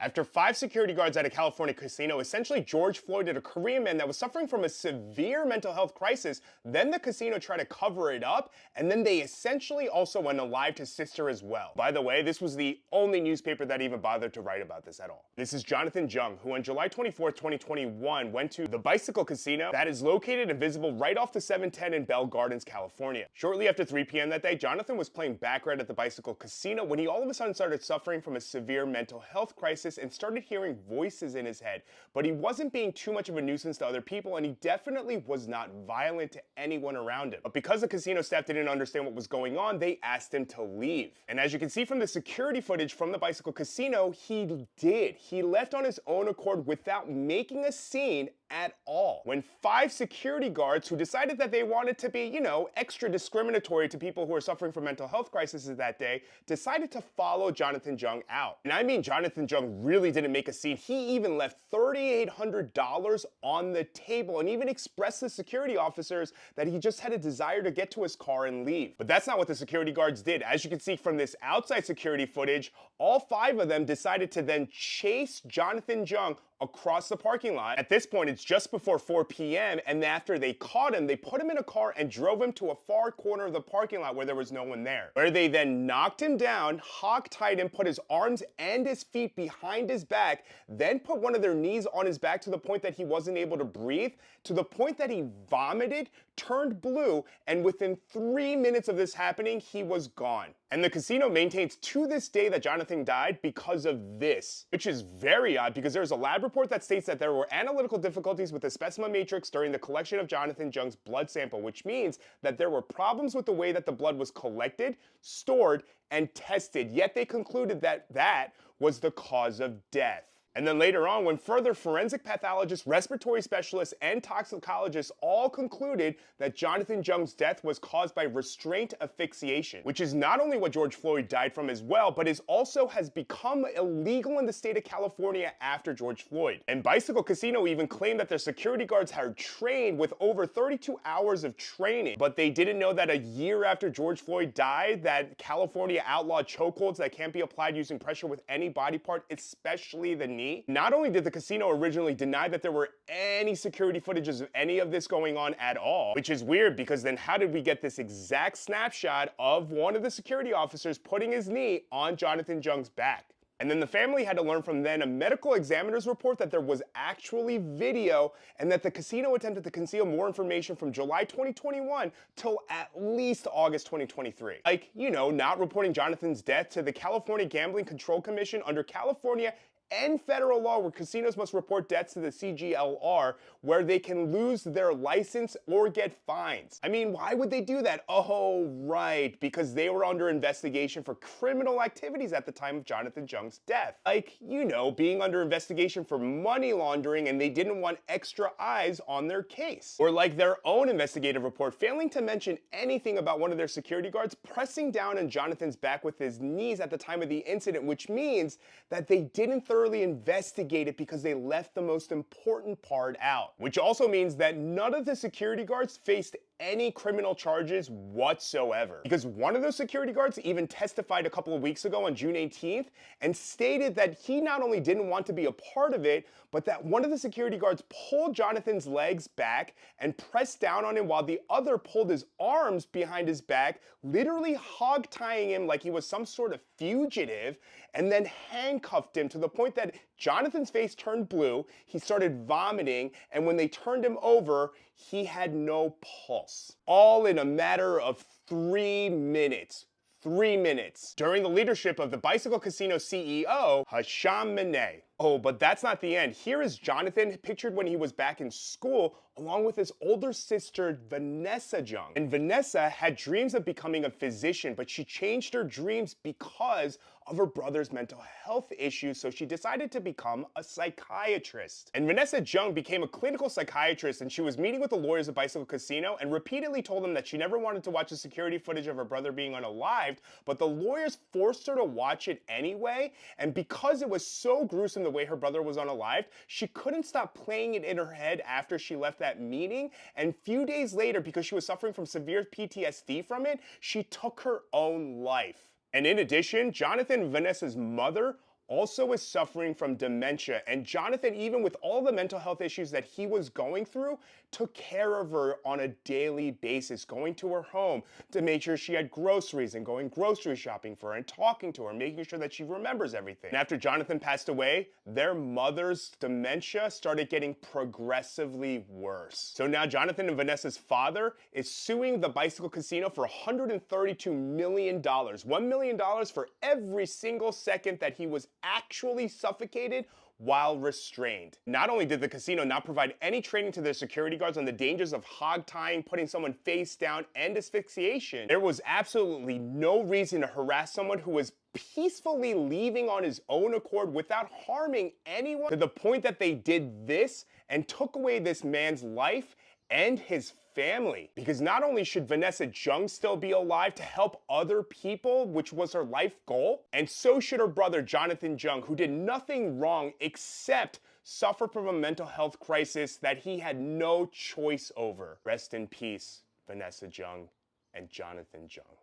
After 5 security guards at a California casino essentially George Floyded a Korean man that was suffering from a severe mental health crisis, then the casino tried to cover it up, and then they essentially also went alive his sister as well. By the way, this was the only newspaper that even bothered to write about this at all. This is Vanessa Jung, who on July 24th, 2021 went to the Bicycle Casino that is located and visible right off the 710 in Bell Gardens, California. Shortly after 3 p.m. that day, Jonathan was playing baccarat at the Bicycle Casino when he all of a sudden started suffering from a severe mental health crisis and started hearing voices in his head. But he wasn't being too much of a nuisance to other people, and he definitely was not violent to anyone around him. But because the casino staff didn't understand what was going on, they asked him to leave. And as you can see from the security footage from the Bicycle Casino, he did. He left on his own accord without making a scene at all. When 5 security guards who decided that they wanted to be, extra discriminatory to people who are suffering from mental health crises that day, decided to follow Vanessa Jung out. And I mean, Vanessa Jung really didn't make a scene. He even left $3,800 on the table and even expressed to security officers that he just had a desire to get to his car and leave. But that's not what the security guards did. As you can see from this outside security footage, all 5 of them decided to then chase Vanessa Jung across the parking lot. At this point, it's just before 4 p.m. and after they caught him, they put him in a car and drove him to a far corner of the parking lot where there was no one there, where they then knocked him down, hog-tied him, put his arms and his feet behind his back, then put one of their knees on his back to the point that he wasn't able to breathe, to the point that he vomited, turned blue, and within 3 minutes of this happening, he was gone. And the casino maintains to this day that Jonathan died because of this, which is very odd because there's a lab report that states that there were analytical difficulties with the specimen matrix during the collection of Jonathan Jung's blood sample, which means that there were problems with the way that the blood was collected, stored, and tested, yet they concluded that that was the cause of death. And then later on, when further forensic pathologists, respiratory specialists, and toxicologists all concluded that Jonathan Jung's death was caused by restraint asphyxiation, which is not only what George Floyd died from as well, but is also has become illegal in the state of California after George Floyd. And Bicycle Casino even claimed that their security guards had trained with over 32 hours of training, but they didn't know that a year after George Floyd died, that California outlawed chokeholds that can't be applied using pressure with any body part, especially the knee. Not only did the casino originally deny that there were any security footages of any of this going on at all, which is weird because then how did we get this exact snapshot of one of the security officers putting his knee on Jonathan Jung's back? And then the family had to learn from then a medical examiner's report that there was actually video and that the casino attempted to conceal more information from July 2021 till at least August 2023. Like, not reporting Jonathan's death to the California Gambling Control Commission under California and federal law, where casinos must report deaths to the CGLR, where they can lose their license or get fines. I mean, why would they do that? Oh, right, because they were under investigation for criminal activities at the time of Jonathan Jung's death. Like, being under investigation for money laundering, and they didn't want extra eyes on their case. Or like their own investigative report, failing to mention anything about one of their security guards pressing down on Jonathan's back with his knees at the time of the incident, which means that they didn't thoroughly investigate it because they left the most important part out. Which also means that none of the security guards faced any criminal charges whatsoever. Because one of those security guards even testified a couple of weeks ago on June 18th and stated that he not only didn't want to be a part of it, but that one of the security guards pulled Jonathan's legs back and pressed down on him while the other pulled his arms behind his back, literally hog-tying him like he was some sort of fugitive, and then handcuffed him to the point that Jonathan's face turned blue, he started vomiting, and when they turned him over, he had no pulse. All in a matter of 3 minutes. 3 minutes. During the leadership of the Bicycle Casino CEO, Hisham Minay. Oh, but that's not the end. Here is Jonathan pictured when he was back in school, along with his older sister, Vanessa Jung. And Vanessa had dreams of becoming a physician, but she changed her dreams because of her brother's mental health issues, so she decided to become a psychiatrist. And Vanessa Jung became a clinical psychiatrist, and she was meeting with the lawyers at Bicycle Casino and repeatedly told them that she never wanted to watch the security footage of her brother being unalived, but the lawyers forced her to watch it anyway, and because it was so gruesome the way her brother was unalived, she couldn't stop playing it in her head after she left that meeting, and few days later, because she was suffering from severe PTSD from it, she took her own life. And in addition, Jonathan and Vanessa's mother also was suffering from dementia. And Jonathan, even with all the mental health issues that he was going through, took care of her on a daily basis, going to her home to make sure she had groceries and going grocery shopping for her and talking to her, making sure that she remembers everything. And after Jonathan passed away, their mother's dementia started getting progressively worse. So now Jonathan and Vanessa's father is suing the bicycle casino for $132 million. $1 million for every single second that he was actually suffocated while restrained. Not only did the casino not provide any training to their security guards on the dangers of hog tying, putting someone face down, and asphyxiation, there was absolutely no reason to harass someone who was peacefully leaving on his own accord without harming anyone, to the point that they did this and took away this man's life and his family. Because not only should Vanessa Jung still be alive to help other people, which was her life goal, and so should her brother Jonathan Jung, who did nothing wrong except suffer from a mental health crisis that he had no choice over. Rest in peace, Vanessa Jung and Jonathan Jung.